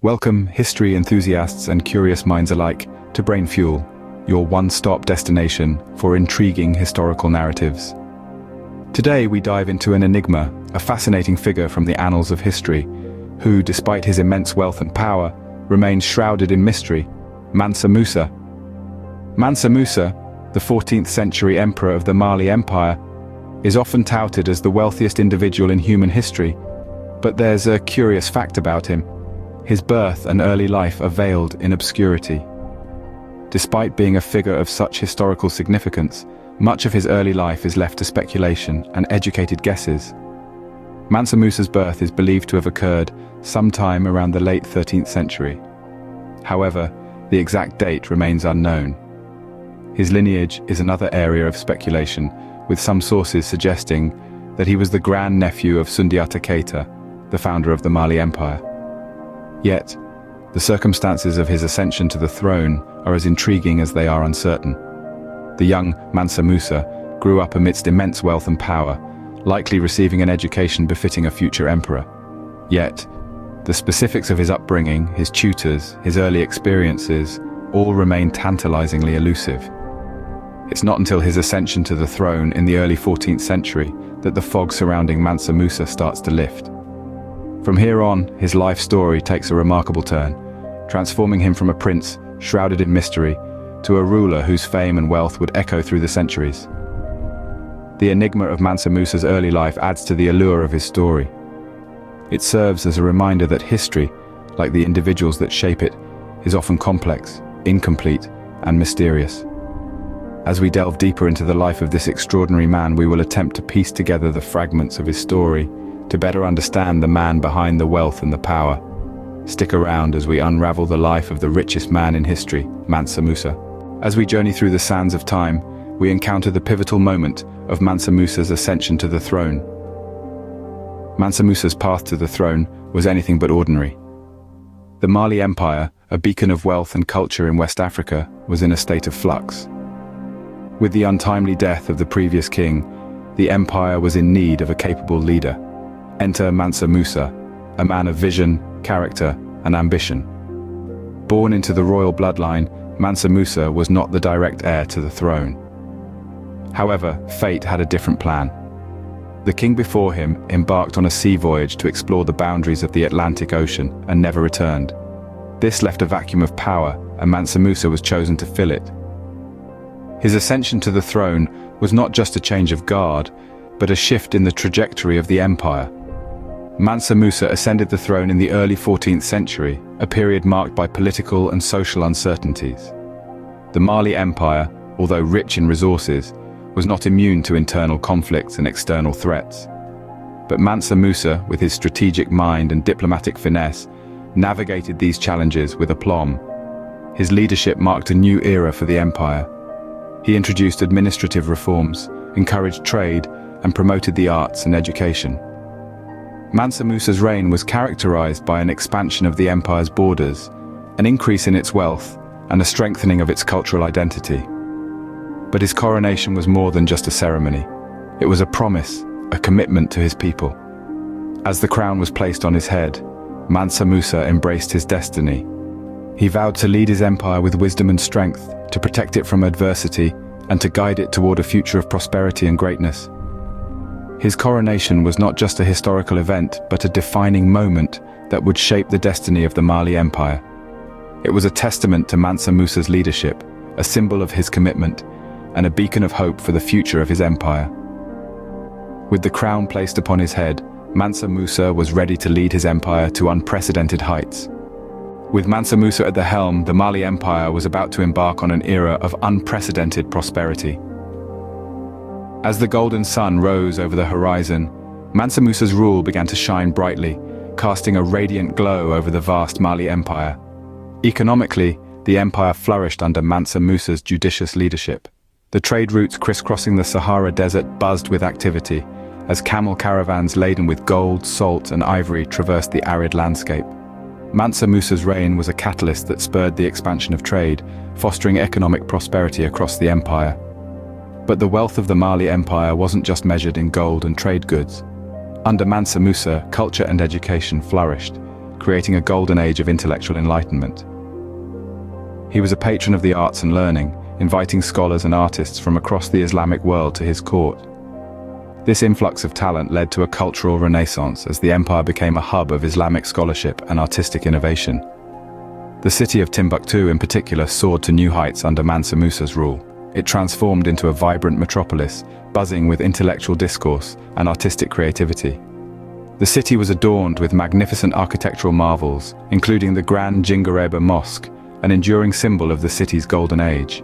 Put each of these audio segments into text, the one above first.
Welcome, history enthusiasts and curious minds alike, to Brain Fuel, your one-stop destination for intriguing historical narratives. Today we dive into an enigma, a fascinating figure from the annals of history, who, despite his immense wealth and power, remains shrouded in mystery: Mansa Musa. Mansa Musa, the 14th century emperor of the Mali Empire, is often touted as the wealthiest individual in human history, but there's a curious fact about him. His birth and early life are veiled in obscurity. Despite being a figure of such historical significance, much of his early life is left to speculation and educated guesses. Mansa Musa's birth is believed to have occurred sometime around the late 13th century. However, the exact date remains unknown. His lineage is another area of speculation, with some sources suggesting that he was the grandnephew of Sundiata Keita, the founder of the Mali Empire. Yet, the circumstances of his ascension to the throne are as intriguing as they are uncertain. The young Mansa Musa grew up amidst immense wealth and power, likely receiving an education befitting a future emperor. Yet, the specifics of his upbringing, his tutors, his early experiences, all remain tantalizingly elusive. It's not until his ascension to the throne in the early 14th century that the fog surrounding Mansa Musa starts to lift. From here on, his life story takes a remarkable turn, transforming him from a prince shrouded in mystery to a ruler whose fame and wealth would echo through the centuries. The enigma of Mansa Musa's early life adds to the allure of his story. It serves as a reminder that history, like the individuals that shape it, is often complex, incomplete, and mysterious. As we delve deeper into the life of this extraordinary man, we will attempt to piece together the fragments of his story to better understand the man behind the wealth and the power. Stick around as we unravel the life of the richest man in history, Mansa Musa. As we journey through the sands of time, we encounter the pivotal moment of Mansa Musa's ascension to the throne. Mansa Musa's path to the throne was anything but ordinary. The Mali Empire, a beacon of wealth and culture in West Africa, was in a state of flux. With the untimely death of the previous king, the empire was in need of a capable leader. Enter Mansa Musa, a man of vision, character, and ambition. Born into the royal bloodline, Mansa Musa was not the direct heir to the throne. However, fate had a different plan. The king before him embarked on a sea voyage to explore the boundaries of the Atlantic Ocean and never returned. This left a vacuum of power, and Mansa Musa was chosen to fill it. His ascension to the throne was not just a change of guard, but a shift in the trajectory of the empire. Mansa Musa ascended the throne in the early 14th century, a period marked by political and social uncertainties. The Mali Empire, although rich in resources, was not immune to internal conflicts and external threats. But Mansa Musa, with his strategic mind and diplomatic finesse, navigated these challenges with aplomb. His leadership marked a new era for the empire. He introduced administrative reforms, encouraged trade, and promoted the arts and education. Mansa Musa's reign was characterized by an expansion of the empire's borders, an increase in its wealth, and a strengthening of its cultural identity. But his coronation was more than just a ceremony. It was a promise, a commitment to his people. As the crown was placed on his head, Mansa Musa embraced his destiny. He vowed to lead his empire with wisdom and strength, to protect it from adversity, and to guide it toward a future of prosperity and greatness. His coronation was not just a historical event, but a defining moment that would shape the destiny of the Mali Empire. It was a testament to Mansa Musa's leadership, a symbol of his commitment, and a beacon of hope for the future of his empire. With the crown placed upon his head, Mansa Musa was ready to lead his empire to unprecedented heights. With Mansa Musa at the helm, the Mali Empire was about to embark on an era of unprecedented prosperity. As the golden sun rose over the horizon, Mansa Musa's rule began to shine brightly, casting a radiant glow over the vast Mali Empire. Economically, the empire flourished under Mansa Musa's judicious leadership. The trade routes crisscrossing the Sahara Desert buzzed with activity, as camel caravans laden with gold, salt, and ivory traversed the arid landscape. Mansa Musa's reign was a catalyst that spurred the expansion of trade, fostering economic prosperity across the empire. But the wealth of the Mali Empire wasn't just measured in gold and trade goods. Under Mansa Musa, culture and education flourished, creating a golden age of intellectual enlightenment. He was a patron of the arts and learning, inviting scholars and artists from across the Islamic world to his court. This influx of talent led to a cultural renaissance as the empire became a hub of Islamic scholarship and artistic innovation. The city of Timbuktu in particular soared to new heights under Mansa Musa's rule. It transformed into a vibrant metropolis, buzzing with intellectual discourse and artistic creativity. The city was adorned with magnificent architectural marvels, including the Grand Jingareba Mosque, an enduring symbol of the city's golden age.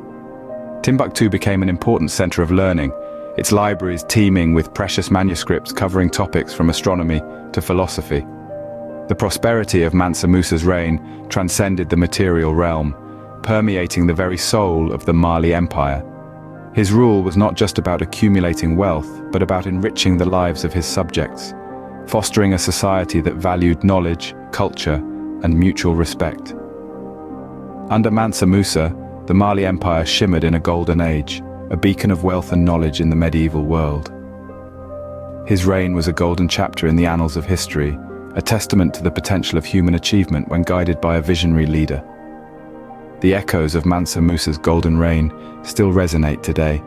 Timbuktu became an important center of learning, its libraries teeming with precious manuscripts covering topics from astronomy to philosophy. The prosperity of Mansa Musa's reign transcended the material realm, permeating the very soul of the Mali Empire. His rule was not just about accumulating wealth, but about enriching the lives of his subjects, fostering a society that valued knowledge, culture, and mutual respect. Under Mansa Musa, the Mali Empire shimmered in a golden age, a beacon of wealth and knowledge in the medieval world. His reign was a golden chapter in the annals of history, a testament to the potential of human achievement when guided by a visionary leader. The echoes of Mansa Musa's golden reign still resonate today,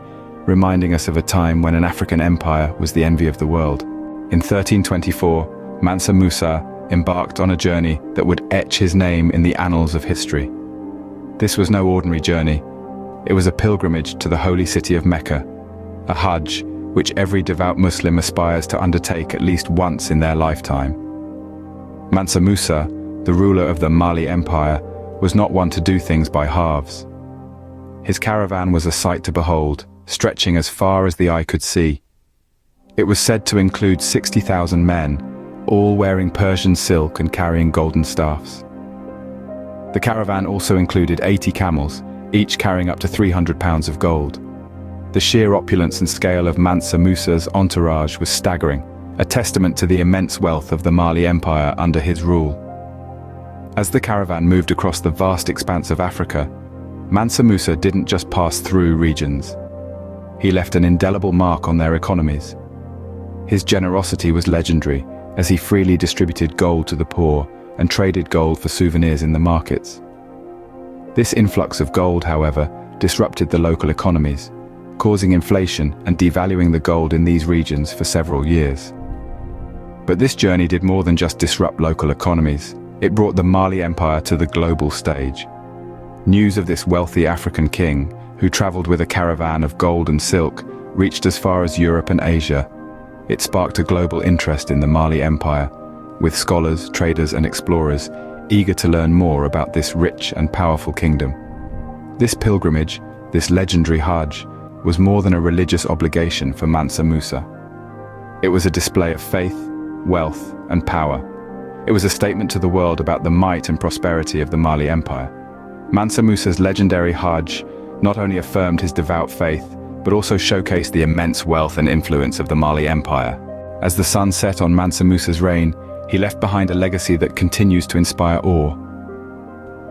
reminding us of a time when an African empire was the envy of the world. In 1324, Mansa Musa embarked on a journey that would etch his name in the annals of history. This was no ordinary journey. It was a pilgrimage to the holy city of Mecca, a Hajj which every devout Muslim aspires to undertake at least once in their lifetime. Mansa Musa, the ruler of the Mali Empire, was not one to do things by halves. His caravan was a sight to behold, stretching as far as the eye could see. It was said to include 60,000 men, all wearing Persian silk and carrying golden staffs. The caravan also included 80 camels, each carrying up to 300 pounds of gold. The sheer opulence and scale of Mansa Musa's entourage was staggering, a testament to the immense wealth of the Mali Empire under his rule. As the caravan moved across the vast expanse of Africa, Mansa Musa didn't just pass through regions. He left an indelible mark on their economies. His generosity was legendary, as he freely distributed gold to the poor and traded gold for souvenirs in the markets. This influx of gold, however, disrupted the local economies, causing inflation and devaluing the gold in these regions for several years. But this journey did more than just disrupt local economies. It brought the Mali Empire to the global stage. News of this wealthy African king, who traveled with a caravan of gold and silk, reached as far as Europe and Asia. It sparked a global interest in the Mali Empire, with scholars, traders, and explorers eager to learn more about this rich and powerful kingdom. This pilgrimage, this legendary Hajj, was more than a religious obligation for Mansa Musa. It was a display of faith, wealth, and power. It was a statement to the world about the might and prosperity of the Mali Empire. Mansa Musa's legendary Hajj not only affirmed his devout faith, but also showcased the immense wealth and influence of the Mali Empire. As the sun set on Mansa Musa's reign, he left behind a legacy that continues to inspire awe.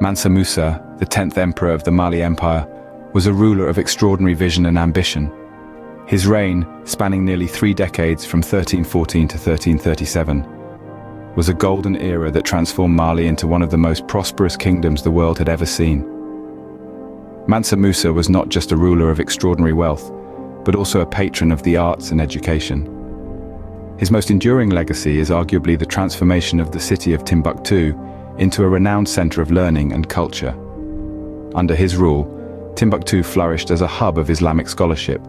Mansa Musa, the 10th emperor of the Mali Empire, was a ruler of extraordinary vision and ambition. His reign, spanning nearly 3 decades from 1314 to 1337, was a golden era that transformed Mali into one of the most prosperous kingdoms the world had ever seen. Mansa Musa was not just a ruler of extraordinary wealth, but also a patron of the arts and education. His most enduring legacy is arguably the transformation of the city of Timbuktu into a renowned center of learning and culture. Under his rule, Timbuktu flourished as a hub of Islamic scholarship,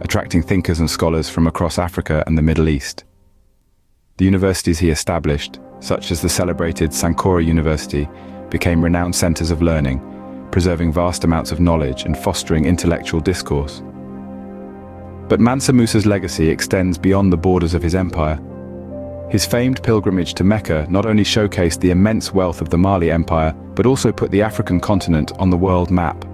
attracting thinkers and scholars from across Africa and the Middle East. The universities he established, such as the celebrated Sankora University, became renowned centers of learning, preserving vast amounts of knowledge and fostering intellectual discourse. But Mansa Musa's legacy extends beyond the borders of his empire. His famed pilgrimage to Mecca not only showcased the immense wealth of the Mali Empire, but also put the African continent on the world map.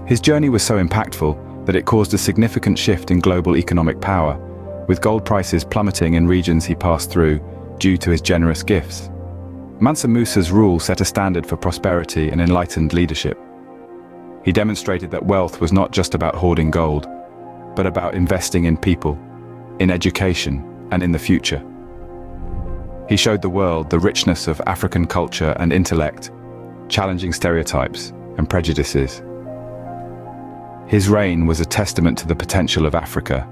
His journey was so impactful that it caused a significant shift in global economic power, with gold prices plummeting in regions he passed through due to his generous gifts. Mansa Musa's rule set a standard for prosperity and enlightened leadership. He demonstrated that wealth was not just about hoarding gold, but about investing in people, in education, and in the future. He showed the world the richness of African culture and intellect, challenging stereotypes and prejudices. His reign was a testament to the potential of Africa,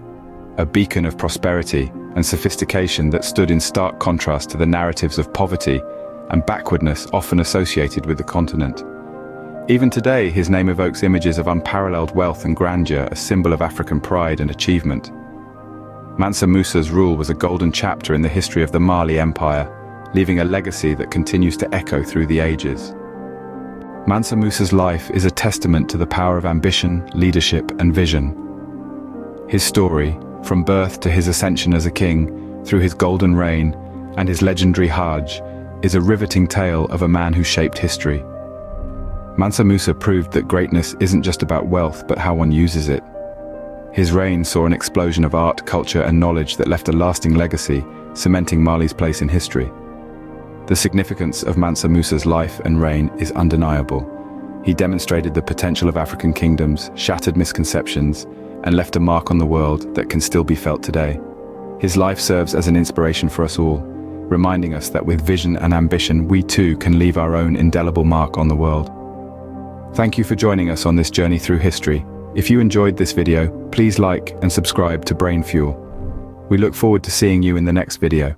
a beacon of prosperity and sophistication that stood in stark contrast to the narratives of poverty and backwardness often associated with the continent. Even today, his name evokes images of unparalleled wealth and grandeur, a symbol of African pride and achievement. Mansa Musa's rule was a golden chapter in the history of the Mali Empire, leaving a legacy that continues to echo through the ages. Mansa Musa's life is a testament to the power of ambition, leadership, and vision. His story, from birth to his ascension as a king, through his golden reign and his legendary Hajj, is a riveting tale of a man who shaped history. Mansa Musa proved that greatness isn't just about wealth, but how one uses it. His reign saw an explosion of art, culture, and knowledge that left a lasting legacy, cementing Mali's place in history. The significance of Mansa Musa's life and reign is undeniable. He demonstrated the potential of African kingdoms, shattered misconceptions, and left a mark on the world that can still be felt today. His life serves as an inspiration for us all, reminding us that with vision and ambition, we too can leave our own indelible mark on the world. Thank you for joining us on this journey through history. If you enjoyed this video, please like and subscribe to Brain Fuel. We look forward to seeing you in the next video.